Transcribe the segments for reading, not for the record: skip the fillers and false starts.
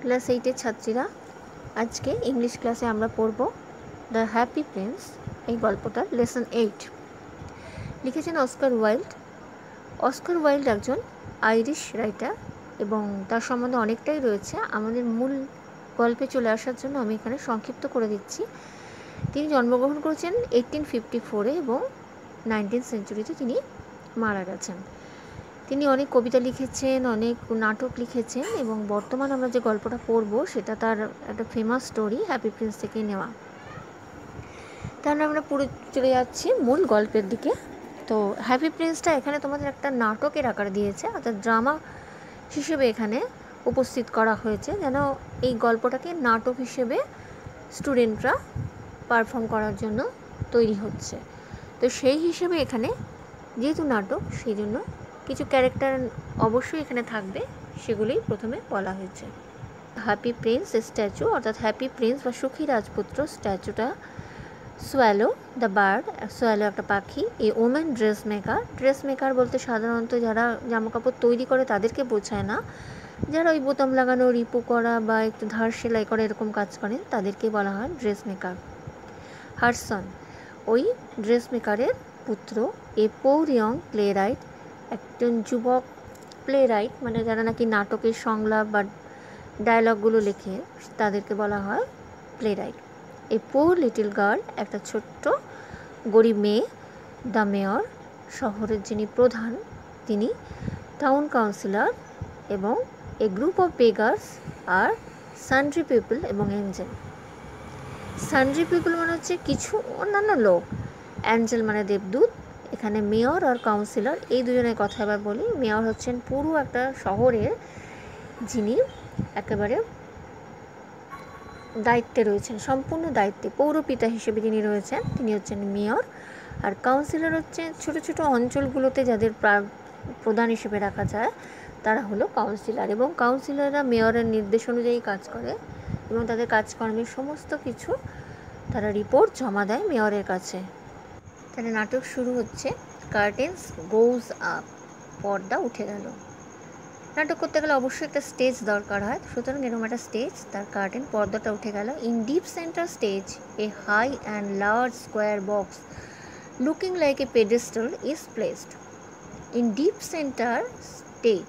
Class 8-এর ছাত্রীরা, আজকে English ক্লাসে আমরা পড়ব দ্য হ্যাপি প্রিন্স এই গল্পটার লেসন 8। লিখেছেন অস্কার ওয়াইল্ড। অস্কার ওয়াইল্ড একজন আইরিশ রাইটার এবং তার সম্বন্ধে অনেকটাই রয়েছে। আমাদের মূল গল্পে চলে আসার জন্য আমি এখানে সংক্ষিপ্ত করে দিচ্ছি। তিনি জন্মগ্রহণ করেছেন 1854-এ এবং 19th সেঞ্চুরিতে তিনি মারা গেছেন। তিনি অনেক কবিতা লিখেছেন, অনেক নাটক লিখেছেন এবং বর্তমান আমরা যে গল্পটা পড়ব সেটা তার একটা ফেমাস স্টোরি হ্যাপি প্রিন্স থেকে নেওয়া। তাহলে আমরা পুরো চলে যাচ্ছি মূল গল্পের দিকে। তো হ্যাপি প্রিন্সটা এখানে তোমাদের একটা নাটকের আকার দিয়েছে, অর্থাৎ ড্রামা হিসেবে এখানে উপস্থিত করা হয়েছে, যেন এই গল্পটাকে নাটক হিসেবে স্টুডেন্টরা পারফর্ম করার জন্য তৈরি হচ্ছে। তো সেই হিসেবে এখানে যেহেতু নাটক, সেই জন্য কিছু ক্যারেক্টার অবশ্যই এখানে থাকবে, সেগুলি প্রথমে বলা হয়েছে। হ্যাপি প্রিন্স স্ট্যাচু, অর্থাৎ হ্যাপি প্রিন্স বা সুখী রাজপুত্র স্ট্যাচুটা সোয়ালো দ্য বার্ড, সোয়ালো একটা পাখি। A woman dress maker, dress maker বলতে সাধারণত যারা জামাকাপড় তৈরি করে তাদেরকে বোঝায় না, যারা ওই বোতাম লাগানো, রিপু করা বা একটু ধার সেলাই করা এরকম কাজ করেন তাদেরকে বলা হয় ড্রেস মেকার। হারসন ওই ড্রেস মেকারের পুত্র। এ পোর ইয়ং প্লে রাইট, একজন যুবক প্লে রাইট মানে যারা নাকি নাটকের সংলাপ বা ডায়লগগুলো লেখে তাদেরকে বলা হয় প্লে রাইট। এ পোর লিটল গার্ল, একটা ছোট্ট গরিব মেয়ে। দ্য মেয়র, শহরের যিনি প্রধান তিনি। টাউন কাউন্সিলর এবং এ গ্রুপ অফ বেগার্স আর সানড্রি পিপল এবং এঞ্জেল। সানড্রি পিপল মানে হচ্ছে কিছু অন্যান্য লোক, অ্যাঞ্জেল মানে দেবদূত। এখানে মেয়র আর কাউন্সিলর এই দুজনের কথা এবার বলি। মেয়র হচ্ছেন পুরো একটা শহরের যিনি একেবারে দায়িত্বে রয়েছেন, সম্পূর্ণ দায়িত্বে, পৌরপিতা হিসেবে যিনি রয়েছেন তিনি হচ্ছেন মেয়র। আর কাউন্সিলর হচ্ছে ছোট ছোট অঞ্চলগুলোতে যাদের প্রধান হিসেবে রাখা যায় তারা হলো কাউন্সিলর, এবং কাউন্সিলররা মেয়রের নির্দেশ অনুযায়ী কাজ করে এবং তাদের কাজকর্মের সমস্ত কিছু তারা রিপোর্ট জমা দেয় মেয়রের কাছে। তাহলে নাটক শুরু হচ্ছে। কার্টেন্স গোজ আপ, পর্দা উঠে গেল। নাটক করতে গেলে অবশ্যই একটা স্টেজ দরকার হয়, সুতরাং এরকম একটা স্টেজ, তার কার্টেন পর্দাটা উঠে গেল। In deep centre stage a high and large square box looking like a pedestal is placed. In deep centre stage,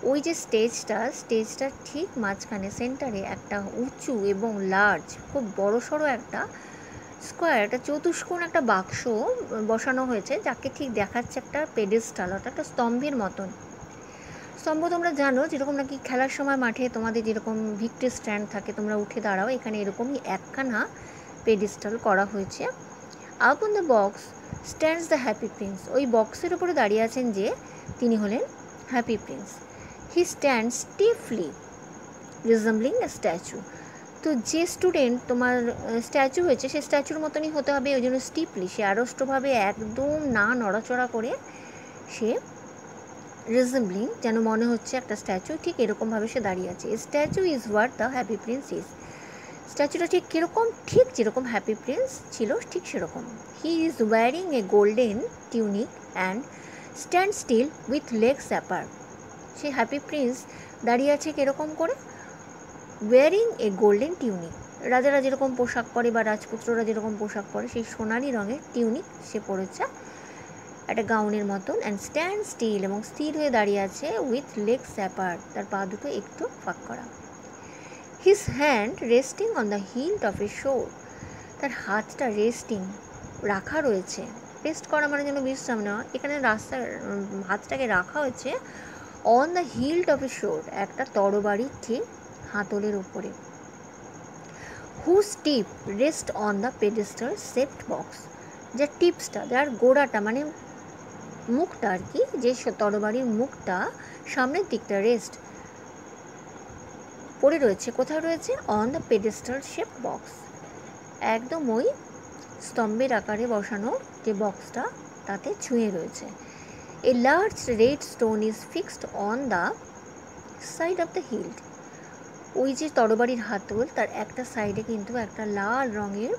ওই যে স্টেজটার ঠিক মাঝখানে সেন্টারে একটা উঁচু এবং লার্জ, খুব বড়সড় একটা স্কোয়ার, একটা চতুষ্কোণ একটা বাক্স বসানো হয়েছে, যাকে ঠিক দেখাচ্ছে একটা পেডেস্টাল, অর্থাৎ একটা স্তম্ভের মতন। স্তম্ভ তোমরা জানো, যেরকম নাকি খেলার সময় মাঠে তোমাদের যেরকম ভিক্টরি স্ট্যান্ড থাকে, তোমরা উঠে দাঁড়াও, এখানে এরকমই একখানা পেডেস্টাল করা হয়েছে। Up on the box stands the happy Prince, ওই বক্সের উপরে দাঁড়িয়ে আছেন যে তিনি হলেন Happy Prince. He stand stiffly resembling a statue, তো যে স্টুডেন্ট তোমার স্ট্যাচু হয়েছে সে স্ট্যাচুর মতনই হতে হবে, ওই জন্য স্টিফলি, সে আড়ষ্টভাবে একদম না নড়াচড়া করে সে রিজেম্বলিং, যেন মনে হচ্ছে একটা স্ট্যাচু, ঠিক এরকমভাবে সে দাঁড়িয়ে আছে। Statue is what the happy Prince is, স্ট্যাচুটা ঠিক কীরকম, ঠিক যেরকম হ্যাপি প্রিন্স ছিল ঠিক সেরকম। He is wearing a golden tunic and stand still with legs apart, সে হ্যাপি প্রিন্স দাঁড়িয়ে আছে কীরকম করে, ওয়ারিং এ গোল্ডেন টিউনিক, রাজারা যেরকম পোশাক পরে বা রাজপুত্ররা যেরকম পোশাক পরে সেই সোনালি রঙের টিউনিক সে পরেছে, একটা গাউনের মতন। অ্যান্ড স্ট্যান্ড স্টিল, এবং স্থির হয়ে দাঁড়িয়ে আছে, উইথ লেগস অ্যাপার্ট, তার পা দুটো একটু ফাঁক করা। His hand resting on the hilt of a sword, তার হাতটা রেস্টিং রাখা রয়েছে, রেস্ট করা মানে যেন বিশ্রাম নেওয়া, এখানে রাস্তার হাতটাকে রাখা হয়েছে on the hilt of a sword, একটা তরবারির ঠিক হাতলের উপরে। Whose tip rest on the pedestal shaped box, যার টিপসটা, যার গোড়াটা মানে মুখটা আর কি, যে তরবারির মুখটা সামনের দিকটা রেস্ট পড়ে রয়েছে, কোথায় রয়েছে, on the pedestal shape box, একদম ওই স্তম্ভের আকারে বসানো যে বক্সটা তাতে ছুঁয়ে রয়েছে। A large red stone is fixed on the side of the hilt, ওই যে তরবারির হাতল তার একটা সাইডে কিন্তু একটা লাল রঙের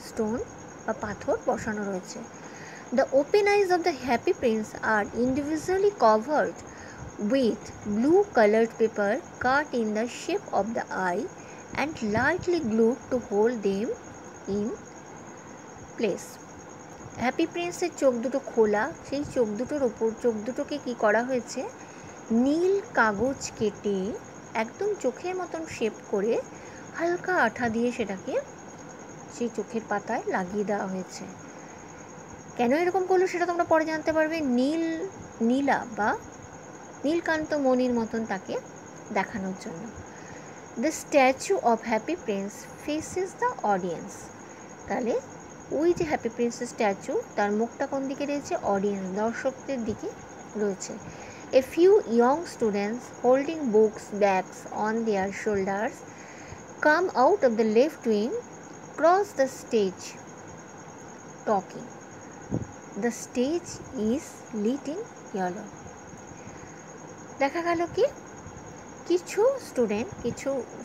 স্টোন বা পাথর বসানো রয়েছে। The open eyes of the happy prince are individually covered with blue colored paper cut in the shape of the eye and lightly glued to hold them in place. Happy প্রিন্সের চোখ দুটো খোলা, সেই চোখ দুটোর ওপর চোখ দুটোকে কি করা হয়েছে, নীল কাগজ কেটে একদম চোখের মতন শেপ করে হালকা আঠা দিয়ে সেটাকে সেই চোখের পাতায় লাগিয়ে দেওয়া হয়েছে। কেন এরকম করলো সেটা তোমরা পরে জানতে পারবে। নীলা বা নীলকান্ত মণির মতন তাকে দেখানোর জন্য। The statue of Happy Prince faces the audience. তাহলে ওই যে হ্যাপি প্রিন্সের স্ট্যাচু, তার মুখটা কোন দিকে রয়েছে, অডিয়েন্স, দর্শকদের দিকে রয়েছে। A few young students holding books bags on their shoulders come out of the left wing, cross the stage talking. The stage is lit in yellow. দেখা গেল কি কিছু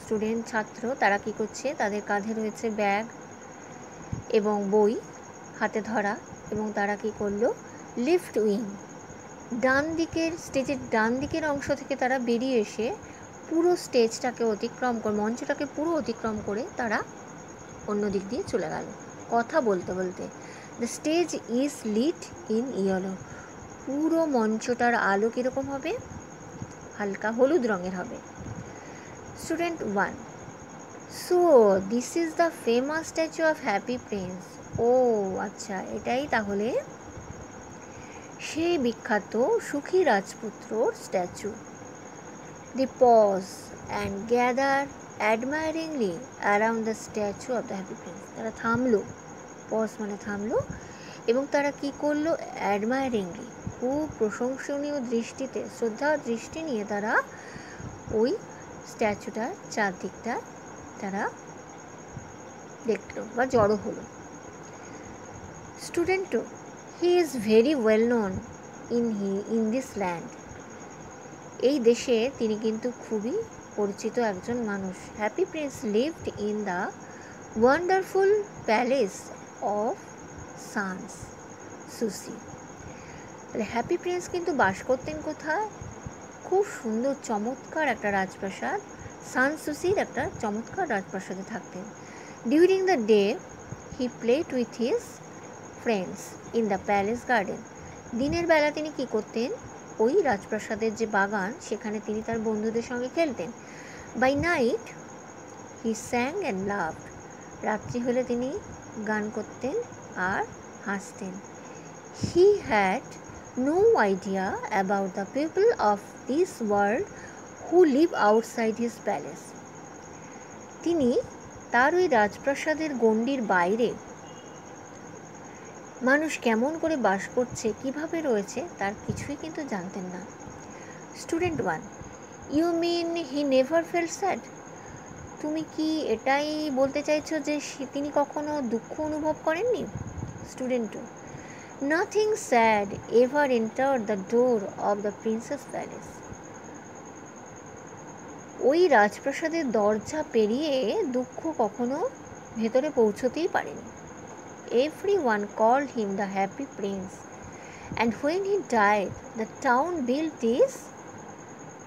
স্টুডেন্ট ছাত্র তারা কি করছে, তাদের কাঁধে রয়েছে ব্যাগ এবং বই হাতে ধরা, এবং তারা কি করলো, লেফট উইং ডান দিকের স্টেজের ডান দিকের অংশ থেকে তারা বেরিয়ে এসে পুরো স্টেজটাকে অতিক্রম করে, মঞ্চটাকে পুরো অতিক্রম করে তারা অন্য দিক দিয়ে চলে গেল কথা বলতে বলতে। The stage is lit in yellow. পুরো মঞ্চটার আলো কীরকম হবে, হালকা হলুদ রঙের হবে। Student 1, so this is the famous statue of Happy Prince. ও আচ্ছা, এটাই তাহলে সেই বিখ্যাত সুখী রাজপুত্রর স্ট্যাচু। The pause and gather admiringly around the statue of the happy Prince. তারা থামলো, পজ মানে থামলো, এবং তারা কি করলো, অ্যাডমায়ারিংলি খুব প্রশংসনীয় দৃষ্টিতে, শ্রদ্ধার দৃষ্টি নিয়ে তারা ওই স্ট্যাচুটার চারদিকটা তারা দেখলো বা জড়ো হলো। Student 2, he is very well known in this land. এই দেশে তিনি কিন্তু খুবই পরিচিত একজন মানুষ। Happy prince lived in the wonderful palace of Sans Souci. তাহলে হ্যাপি প্রিন্স কিন্তু বাস করতেন কোথায়, খুব সুন্দর চমৎকার একটা রাজপ্রাসাদ, সানসুসির একটা চমৎকার রাজপ্রাসাদে থাকতেন। During the day he played with his friends in the palace garden. দিনের বেলা তিনি কি করতেন, ওই রাজপ্রাসাদের যে বাগান সেখানে তিনি তার বন্ধুদের সঙ্গে খেলতেন। By night he sang and loved. রাত্রি হলে তিনি গান করতেন আর হাসতেন। He had no idea about the people of this world who live outside his palace. তিনি তার ওই রাজপ্রাসাদের গণ্ডির বাইরে মানুষ কেমন করে বাস করছে, কিভাবে রয়েছে, তার কিছুই কিন্তু জানতেন না। Student 1, you mean he never felt sad. তুমি কি এটাই বলতে চাইছো যে তিনি কখনো দুঃখ অনুভব করেননি? Student 2, nothing sad ever entered the door of the princess palace. ওই রাজপ্রাসাদের দরজা পেরিয়ে দুঃখ কখনো ভেতরে পৌঁছতেই পারেনি। Everyone called him the happy prince, and when he died, the town built this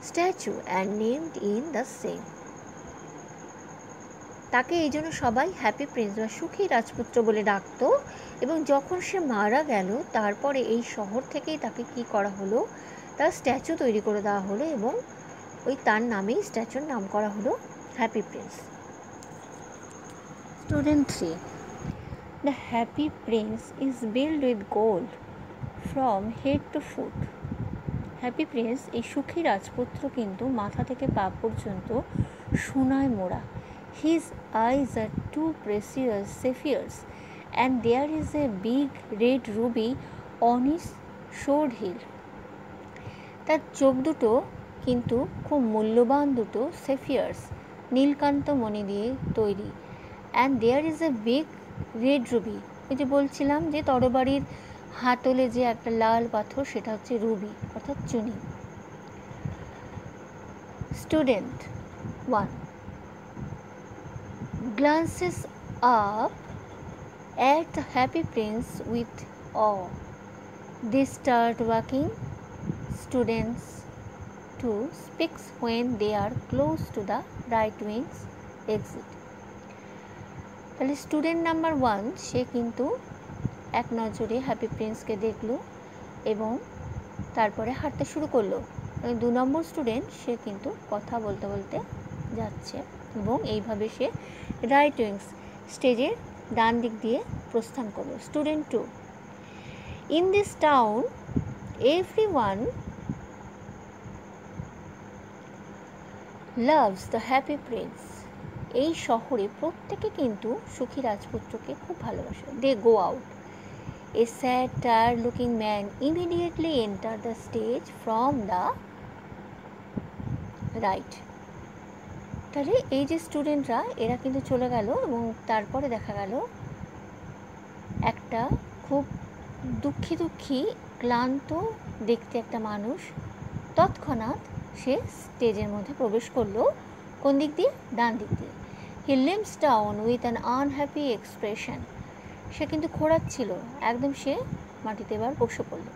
statue and named him the same. তাকে এই জন্য সবাই হ্যাপি প্রিন্স বা সুখী রাজপুত্র বলে ডাকতো, এবং যখন সে মারা গেল তারপরে এই শহর থেকেই তাকে কি করা হলো, তার স্ট্যাচু তৈরি করে দেওয়া হলো, এবং ওই তার নামেই স্ট্যাচুর নাম করা হলো happy Prince. Student 3, the happy Prince is build with gold from head to foot. Happy Prince এই সুখী রাজপুত্র কিন্তু মাথা থেকে পা পর্যন্ত সোনায় মোড়া। His eyes are two precious sapphires, and there is a big red ruby on his sword hilt. তার চোখ দুটো কিন্তু খুব মূল্যবান দুটো সেফিয়ার্স, নীলকান্ত মণি দিয়ে তৈরি। And there is a big red ruby. ওই যে বলছিলাম যে তরবারির হাতলে যে একটা লাল পাথর, সেটা হচ্ছে রুবি অর্থাৎ চুনি। Student 1 glances up at the happy prince with awe. They start walking. Students 2 speaks when they are close to the right wing's exit. তাহলে স্টুডেন্ট নাম্বার 1 সে কিন্তু এক নজরে হ্যাপি প্রিন্সকে দেখলো এবং তারপরে হাঁটতে শুরু করলো। 2 নম্বর স্টুডেন্ট সে কিন্তু কথা বলতে বলতে যাচ্ছে এবং এইভাবে সে রাইট উইংস স্টেজের ডান দিক দিয়ে প্রস্থান করলো। Student 2, in this town everyone loves the happy prince. এই শহরে প্রত্যেকে কিন্তু সুখী রাজপুত্রকে খুব ভালোবাসে। They go out. A sad, tired-looking man immediately entered the stage from the right. তাহলে এই যে স্টুডেন্টরা এরা কিন্তু চলে গেল এবং তারপরে দেখা গেল একটা খুব দুঃখী ক্লান্ত দেখতে একটা মানুষ তৎক্ষণাৎ সে স্টেজের মধ্যে প্রবেশ করলো। কোন দিক দিয়ে? ডান দিক দিয়ে। He limps down with an unhappy expression. সে কিন্তু খোঁড়াচ্ছিল, একদম সে মাটিতে এবার বসে পড়ল।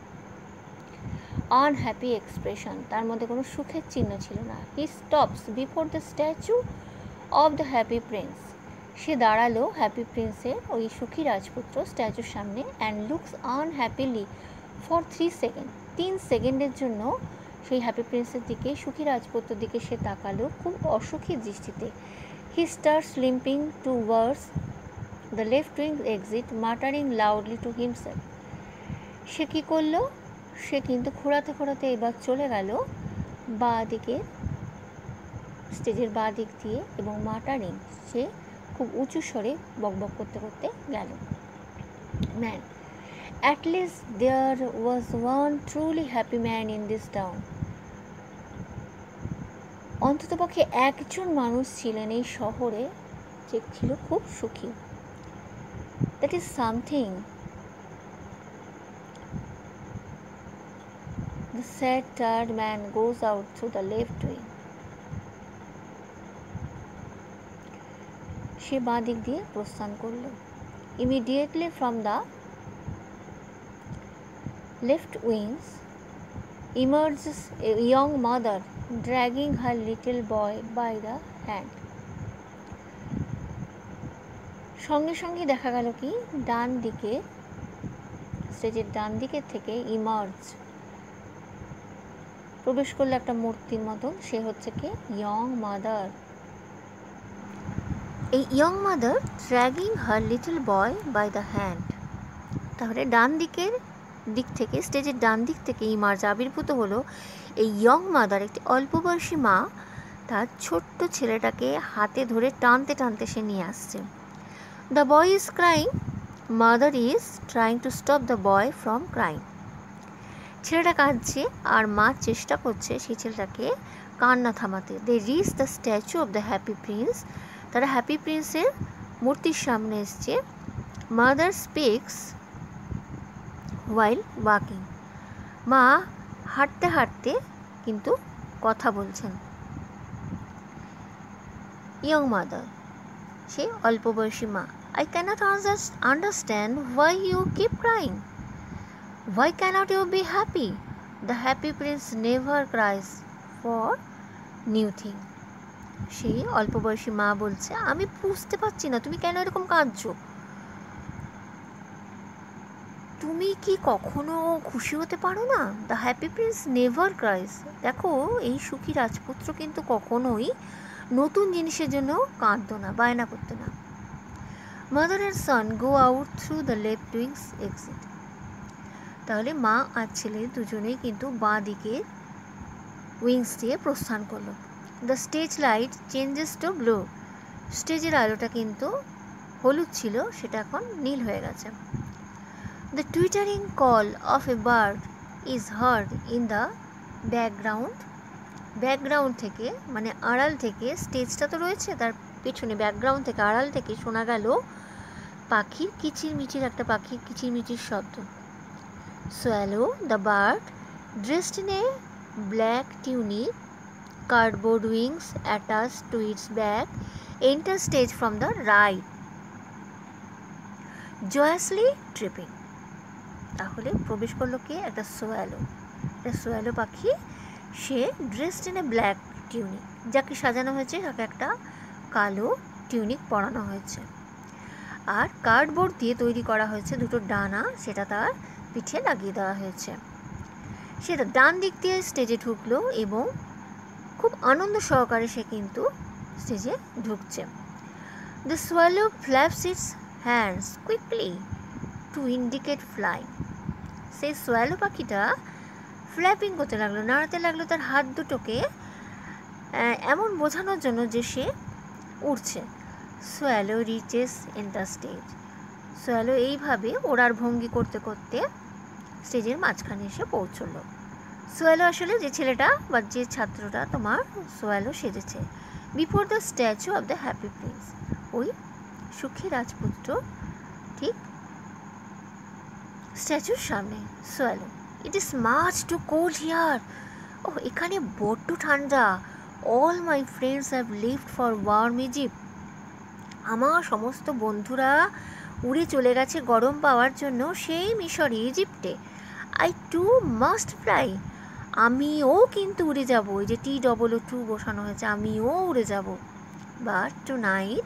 আনহ্যাপি এক্সপ্রেশন, তার মধ্যে কোনো সুখের চিহ্ন ছিল না। He stops before the statue of the happy Prince. সে দাঁড়ালো হ্যাপি প্রিন্সের ওই সুখী রাজপুত্র স্ট্যাচুর সামনে and looks unhappily for 3 second. 3 সেকেন্ডের জন্য সেই হ্যাপি প্রিন্সের দিকে, সুখী রাজপুত্রের দিকে সে তাকালো খুব অসুখী দৃষ্টিতে। He starts limping towards the left wing exit muttering loudly to himself. সে কী করলো? সে কিন্তু খোঁড়াতে এবার চলে গেল বাঁ দিকে, স্টেজের বাঁ দিক দিয়ে এবং মাটারিং, সে খুব উঁচু স্বরে বকবক করতে গেল। Man, at least there was one truly happy man in this town. অন্ততপক্ষে একজন মানুষ ছিলেন এই শহরে যে ছিল খুব সুখী। That is something. The sad, tired man goes out through the left wing. সে বাঁ দিক দিয়ে প্রস্থান করল। Immediately from the left wings emerges a young mother dragging her little boy by the hand. সঙ্গে সঙ্গে দেখা গেল কি ডান দিকে, স্টেজের ডান দিকের থেকে ইমার্জ প্রবেশ করলো একটা মূর্তির মতন। সে হচ্ছে কি ইয়ং মাদার। এই young mother dragging her little boy by the hand. তাহলে ডান দিকের দিক থেকে, স্টেজের ডান দিক থেকে ইমার্জ আবির্ভূত হলো এই ইয়ং মাদার, একটি অল্প বয়সী মা তার ছোট্ট ছেলেটাকে হাতে ধরে টানতে টানতে সে নিয়ে আসছে। The boy is crying, mother is trying to stop the boy from crying. ছেলেটা কাঁদছে আর মা চেষ্টা করছে সেই ছেলেটাকে কান্না থামাতে। They reach the statue of the happy Prince. তারা হ্যাপি প্রিন্সের মূর্তির সামনে এসছে। Mother speaks while walking. মা হাঁটতে হাঁটতে কিন্তু কথা বলছেন। ইয়ং মাদার, সে অল্প বয়সী মা। I cannot understand why you keep crying. Why cannot you be happy? The happy prince never cries for new thing. সেই অল্প বয়সী মা বলছে, আমি বুঝতে পারছি না তুমি কেন এরকম কাঁদছো। তুমি কি কখনো খুশি হতে পারো না? The happy Prince never ক্রাইস। দেখো এই সুখী রাজপুত্র কিন্তু কখনোই নতুন জিনিসের জন্য কাঁদতো না, বায়না করতো না। Mother and Son go out through the left wings exit. তাহলে মা আর ছেলে দুজনেই কিন্তু বাঁ দিকে উইংস দিয়ে প্রস্থান করলো। The stage light changes to blue. স্টেজের আলোটা কিন্তু হলুদ ছিল, সেটা এখন নীল হয়ে গেছে। The twittering call of a bird is heard in the background. Background থেকে মানে আড়াল থেকে, স্টেজটা তো রয়েছে তার পেছনে, ব্যাকগ্রাউন্ড থেকে আড়াল থেকে শোনা গেল পাখির কিচিরমিচির, একটা পাখির কিচিরমিচির শব্দ। Swallow the bird dressed in a black tunic, cardboard wings attached to its back, enter stage from the right, joyously tripping. তাহলে প্রবেশ করলো কে? একটা সোয়ালো। একটা সোয়ালো পাখি সে dressed in a black tunic, যাকে সাজানো হয়েছে তাকে একটা কালো টিউনিক পরানো হয়েছে, আর কার্ডবোর্ড দিয়ে তৈরি করা হয়েছে দুটো ডানা, সেটা তার পিঠে লাগিয়ে দেওয়া হয়েছে। সেটা ডান দিক দিয়ে স্টেজে ঢুকলো এবং খুব আনন্দ সহকারে সে কিন্তু স্টেজে ঢুকছে। The swallow flaps it's hands quickly to indicate fly. সেই সোয়ালো পাখিটা ফ্ল্যাপিং করতে লাগলো, নাড়াতে লাগলো তার হাত দুটোকে, এমন বোঝানোর জন্য যে সে উড়ছে। Swallow reaches in the stage. Swallow এইভাবে ওড়ার ভঙ্গি করতে করতে স্টেজের মাঝখানে এসে পৌঁছলো। সোয়ালো আসলে যে ছেলেটা বা যে ছাত্রটা তোমার সোয়ালো সেজেছে, before the statue of the happy Prince, ওই সুখী রাজপুত্র ঠিক স্ট্যাচুর সামনে। Swallow, it is much too cold here. ও এখানে বড্ড ঠান্ডা। All my friends have lived for warm Egypt. আমার সমস্ত বন্ধুরা উড়ে চলে গেছে গরম পাওয়ার জন্য সেই মিশর ইজিপ্টে। I too must fly. আমিও কিন্তু উড়ে যাব, ওই যে TOO বসানো হয়েছে, আমিও উড়ে যাব। But tonight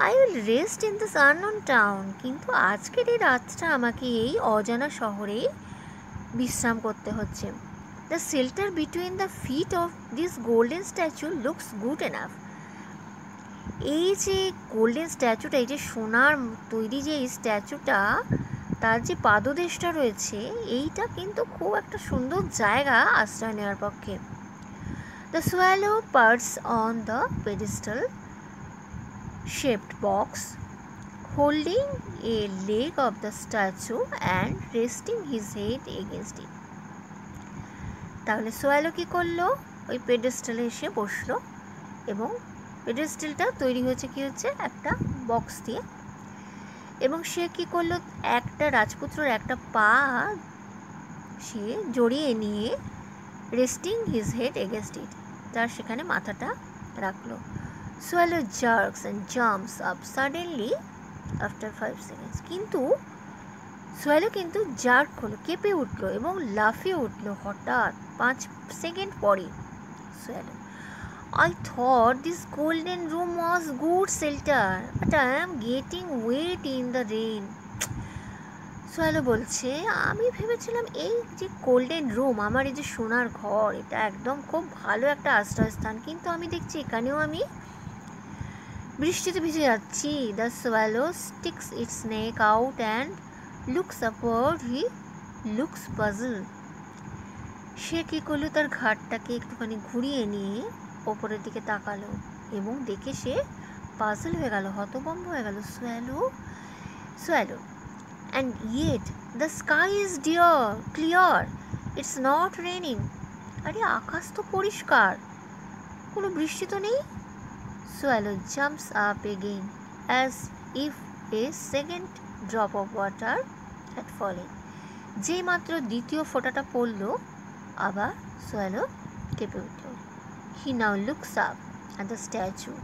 I will rest in this unknown town. কিন্তু আজকের এই রাতটা আমাকে এই অজানা শহরেই বিশ্রাম করতে হচ্ছে। The shelter between the feet of this golden statue looks good enough. এই যে গোল্ডেন স্ট্যাচুটা, এই যে সোনার তৈরি যে এই স্ট্যাচুটা, তার যে পাদদেশটা রয়েছে, এইটা কিন্তু খুব একটা সুন্দর জায়গা আশ্রয় নেওয়ার পক্ষে। The swallow parts on the pedestal shaped box, holding a leg of the statue and resting his head against it. তাহলে সোয়ালো কি করলো, ওই পেডেস্টালে এসে বসলো এবং পেডেস্টালটা তৈরি হয়েছে কি হচ্ছে একটা বক্স দিয়ে, এবং সে কি করলো, একটা রাজপুত্রর একটা পা সে জড়িয়ে নিয়ে resting his head against it, তার সেখানে মাথাটা রাখলো। Swallow jerks and jumps up suddenly after 5 seconds। কিন্তু সোয়ালো কিন্তু জার্ক হলো, কেঁপে উঠলো এবং লাফিয়ে উঠলো হঠাৎ 5 সেকেন্ড পরে। Swallow, I thought this golden room was good shelter, but I am getting wet in the rain. Swallow বলছে, আমি ভেবেছিলাম এই যে গোল্ডেন রুম, আমার এই যে সোনার ঘর, এটা একদম খুব ভালো একটা আশ্রয়স্থান, কিন্তু আমি দেখছি এখানেও আমি বৃষ্টিতে ভিজে যাচ্ছি। The swallow sticks its neck out and looks upward. He looks puzzle. সে কী করলো, তার ঘাটটাকে একটুখানি ঘুরিয়ে নিয়ে ওপরের দিকে তাকালো এবং দেখে সে পাজল হয়ে গেল, হতভম্ব হয়ে গেল। Swallow and yet the sky is clear, it's not raining. আরে আকাশ তো পরিষ্কার, কোনো বৃষ্টি তো নেই। Swallow jumps up again as if a second drop of water had fallen. যেই মাত্র দ্বিতীয় ফোঁটাটা পড়লো, আবার সোয়ালো কেঁপে উঠল। He now looks up at the statue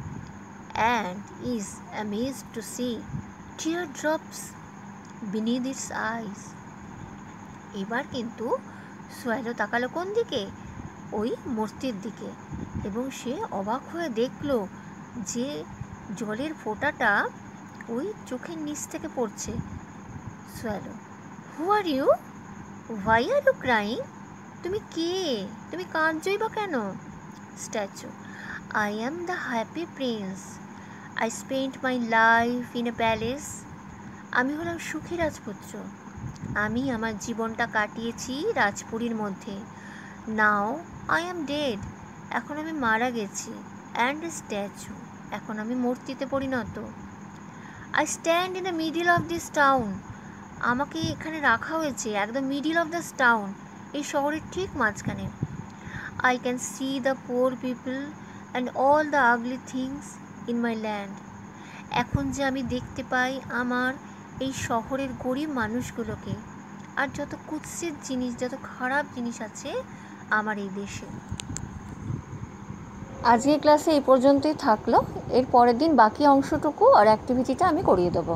and is amazed to see teardrops beneath its eyes. এবার কিন্তু সোয়ালো তাকালো কোন দিকে, ওই মূর্তির দিকে, এবং সে অবাক হয়ে দেখলো যে জলের ফোঁটাটা ওই চোখের নিচ থেকে পড়ছে। Swallow, who are you, why are you crying? তুমি কে, তুমি কাঁদছই বা কেন? Statue, I am the happy prince, I spent my life in a palace. আমি হলাম সুখী রাজপুত্র, আমি আমার জীবনটা কাটিয়েছি রাজপুরীর মধ্যে। নাও আই অ্যাম ডেড, এখন আমি মারা গেছি। অ্যান্ড এ স্ট্যাচু, এখন আমি মূর্তিতে পরিণত। I stand in the middle of this town, আমাকে এখানে রাখা হয়েছে একদম মিডিল অফ দিস টাউন, এই শহরের ঠিক মাঝখানে। I can see the poor people and all the ugly things in my land. এখন যে আমি দেখতে পাই আমার এই শহরের গরিব মানুষগুলোকে, আর যত কুৎসিত জিনিস, যত খারাপ জিনিস আছে আমার এই দেশে। আজকের ক্লাসে এই পর্যন্তই থাকলো, এর পরের দিন বাকি অংশটুকু আর অ্যাক্টিভিটিটা আমি করিয়ে দেবো।